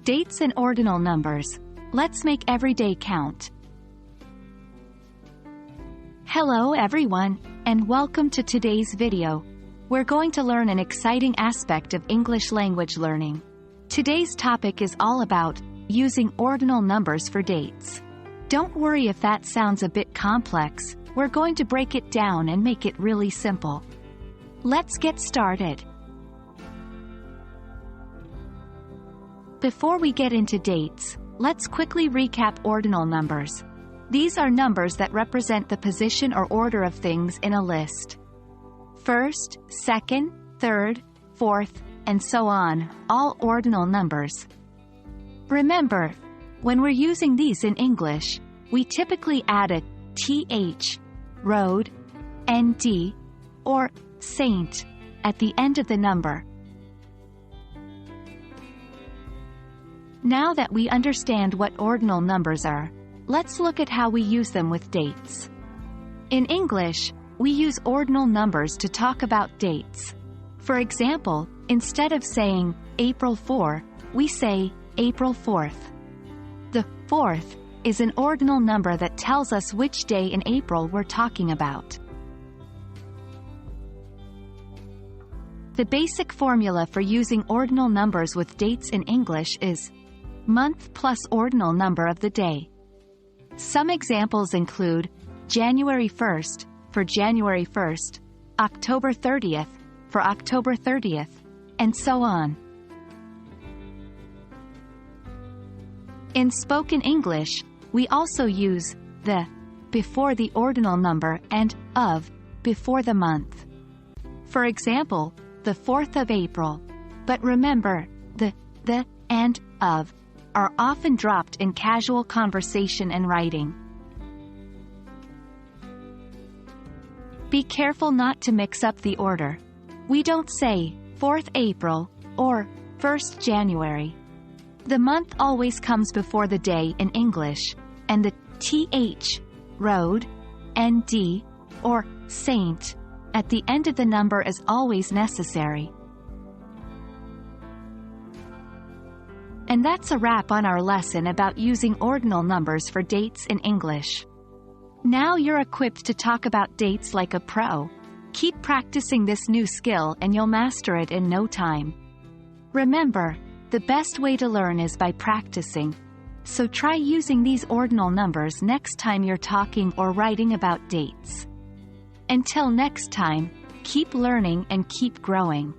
Dates and ordinal numbers. Let's make every day count. Hello everyone, and welcome to today's video. We're going to learn an exciting aspect of English language learning. Today's topic is all about using ordinal numbers for dates. Don't worry if that sounds a bit complex, we're going to break it down and make it really simple. Let's get started. Before we get into dates, let's quickly recap ordinal numbers. These are numbers that represent the position or order of things in a list. First, second, third, fourth, and so on, all ordinal numbers. Remember, when we're using these in English, we typically add a th, road, nd, or saint at the end of the number. Now that we understand what ordinal numbers are, let's look at how we use them with dates. In English, we use ordinal numbers to talk about dates. For example, instead of saying April 4, we say April 4th. The 4th is an ordinal number that tells us which day in April we're talking about. The basic formula for using ordinal numbers with dates in English is month plus ordinal number of the day. Some examples include January 1st for January 1st, October 30th for October 30th, and so on. In spoken English, we also use the before the ordinal number and of before the month. For example, the 4th of April. But remember, the and of are often dropped in casual conversation and writing. Be careful not to mix up the order. We don't say 4th April or 1st January. The month always comes before the day in English, and the th, road, nd, or saint at the end of the number is always necessary. And that's a wrap on our lesson about using ordinal numbers for dates in English. Now you're equipped to talk about dates like a pro. Keep practicing this new skill and you'll master it in no time. Remember, the best way to learn is by practicing. So try using these ordinal numbers next time you're talking or writing about dates. Until next time, keep learning and keep growing.